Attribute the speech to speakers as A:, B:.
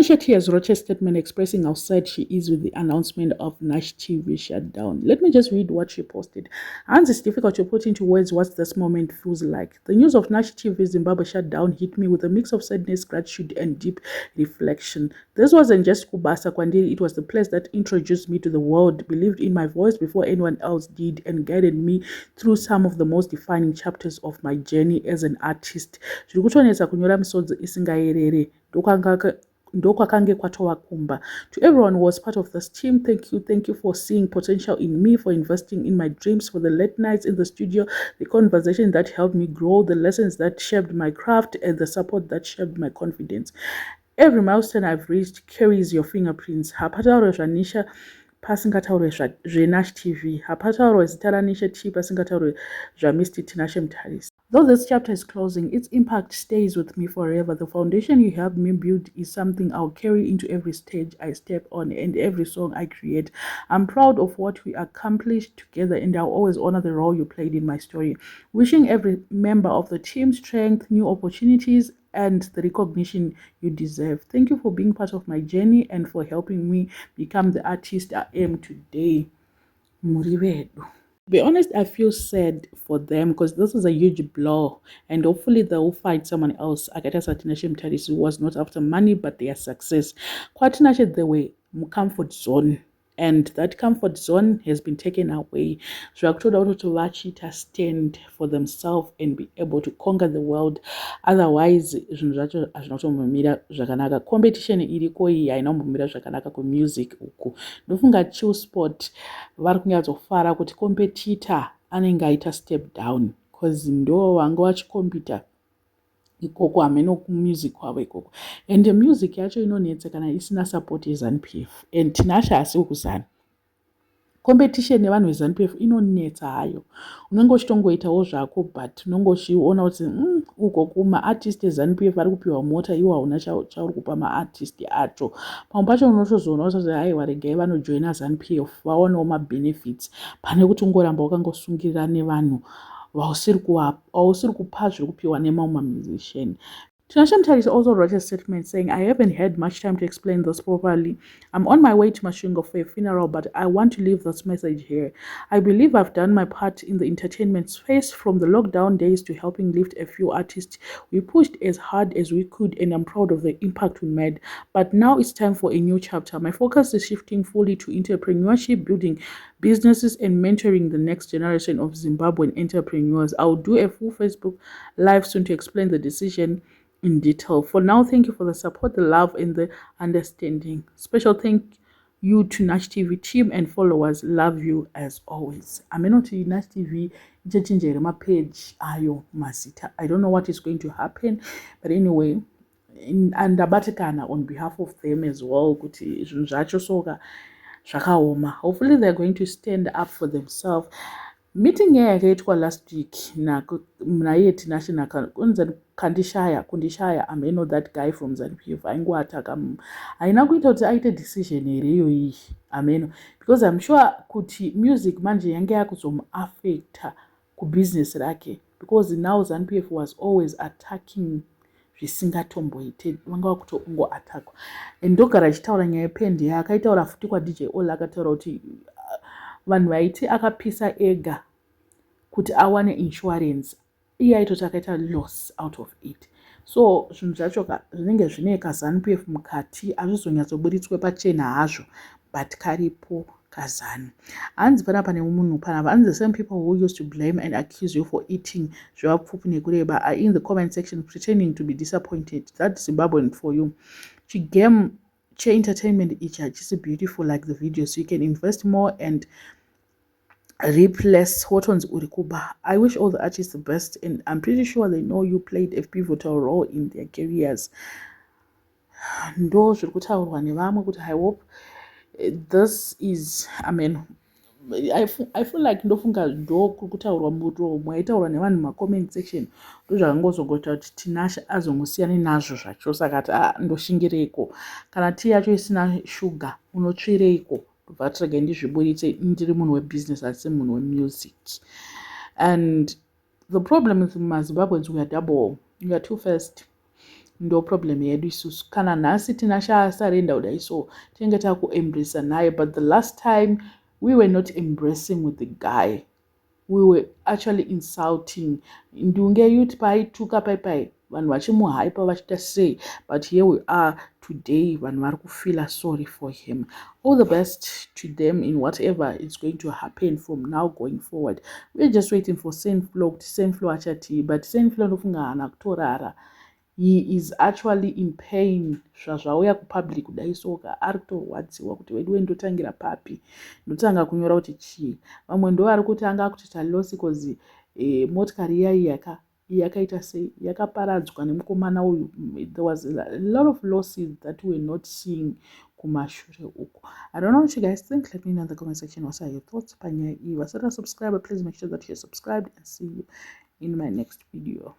A: Nisha T has wrote a statement expressing how sad she is with the announcement of Nash TV shutdown. Let me just read what she posted. And it's difficult to put into words what this moment feels like. The news of Nash TV Zimbabwe shutdown hit me with a mix of sadness, gratitude, and deep reflection. This wasn't just Kubasa Kwandiri, it was the place that introduced me to the world, believed in my voice before anyone else did, and guided me through some of the most defining chapters of my journey as an artist. To everyone who was part of this team, thank you for seeing potential in me, for investing in my dreams, for the late nights in the studio, the conversation that helped me grow, the lessons that shaped my craft, and the support that shaped my confidence. Every milestone I've reached carries your fingerprints. Hapatauro Nisha pasingataure zveNash TV. Hapatauro zita raNisha T pasingataure zvaMr Tinashe Mutaris. Though this chapter is closing, its impact stays with me forever. The foundation you helped me build is something I'll carry into every stage I step on and every song I create. I'm proud of what we accomplished together, and I'll always honor the role you played in my story. Wishing every member of the team strength, new opportunities, and the recognition you deserve. Thank you for being part of my journey and for helping me become the artist I am today. Murivedu. To be honest, I feel sad for them because this is a huge blow, and hopefully they will find someone else. Akata Tinashe Mutaris, who was not after money but their success. Kwatinashe, they were comfort zone, and that comfort zone has been taken away. So I told out to Vachita stand for themselves and be able to conquer the world. Otherwise, competition iriko iyi hainombomira zvakanaka kumusic uku. Ndofunga Chill Sport vari kunyatsofara kuti competitor anenge aita step down because ndo vanga vachikompita ikoko hameno kumusic kwavo ikoko, and music yacho inonetsa kana isina support yeZANU-PF, and Tinashe hasiwo kuzana. Competition nevanhu veZANU-PF inonetsa hayo. Unenge uchitongoitawo zvako but unenge uchiona kuti uko kumaartist eZANU-PF vari kupiwa mota, iwo hauna chauri kupa maartist acho. Pamwe pacho unotozoona kuti haiwa regai vanojoina ZANU-PF vaonewo mabenefits pane kuti ungoramba wakangosungirira nevanhu vausiri kupa zviri kupiwa nemamwe mamusician. Tinashe Mutaris also wrote a statement saying, I haven't had much time to explain this properly. I'm on my way to Masvingo for a funeral, but I want to leave this message here. I believe I've done my part in the entertainment space from the lockdown days to helping lift a few artists. We pushed as hard as we could, and I'm proud of the impact we made. But now it's time for a new chapter. My focus is shifting fully to entrepreneurship, building businesses, and mentoring the next generation of Zimbabwean entrepreneurs. I'll do a full Facebook live soon to explain the decision in detail. For now, thank you for the support, the love, and the understanding. Special thank you to Nash TV team and followers. Love you as always. Amenoti Nash TV my page ayo masita. I don't know what is going to happen, but anyway, and abatikana on behalf of them as well. Kuti zvacho soka zvakaoma. Hopefully they're going to stand up for themselves. Meeting yakaitwa last week naye Tinashe kundishaya ameno that guy from ZANU-PF aingoataka haina kuita kuti aite decision here iyoyi ameno, because I'm sure kuti music manje yange yakuzomuaffecta kubusiness rake, because now ZANU-PF was always attacking zvisingatomboite, vanga vakutongoatakwa. And ndogara achitaura nyaya yependi yakaitaura futi kwaDJ Ola akataura kuti vanhu vaiti akapisa ega kuti awane insurance, iye aitoti akaita loss out of it. So zvinhu zvacho zvinenge zvine kaZANU-PF mukati hazvizonyatsoburitswe pachena hazvo, but karipo kaZANU. Hanzi panapa nemunhu panapa, and the same people who used to blame and accuse you for eating zvevapfupi nekureba are in the comment section pretending to be disappointed. That's Zimbabwean for you. Chigame entertainment ichi hachisi beautiful like the video, so you can invest more and replace Horton's Urikuba. I wish all the artists the best, and I'm pretty sure they know you played a pivotal role in their careers. Ndo zvirikutaurwa nevamwe kuti I hope this is, I mean, I feel like ndofunga ndo kurikutaurwa muromo aitaurwa nevanhu mumacomment section ndozvakangozongoita kuti Tinashe azongosiyane nazvo zvacho, saka ati ndoshingireiko, kana tii yacho isina shuga unotsvireiko, kubva tirege ndizviburitse ndiri munhu webusiness asi munhu wemusic. And the problem with Zimbabweans, we are double, we are two-faced. ndo problem yedu isusu. Kana nhasi tina sarenda kudai so tinenge takuembrace naye, but the last time we were not embracing with the guy, we were actually insulting. Ndunge youth paituka pai vanhu vachimuhypa vachita sei, but here we are today, vanhu vari kufeel sorry for him. All the best to them in whatever is going to happen from now going forward. We're just waiting for Senflo kuti Senflo achati, but Senflo ndofunga hana kutorara. He is actually in pain. Zvazvauya kupublic kudai soka ari kutorwadziwa kuti wedu wendotangira papi, ndotanga kunyora kuti chii. Vamwe ndo vari kutanga kuti talosi kozi motikari iyai yakaita sei yakaparadzwa nemukomana uyu. There was a lot of losses that we were not seeing kumashure uko. I don't know what you guys think. Let me know in the comment section. What are your thoughts? Panya, if you are not subscribed, please make sure that you're subscribed, and see you in my next video.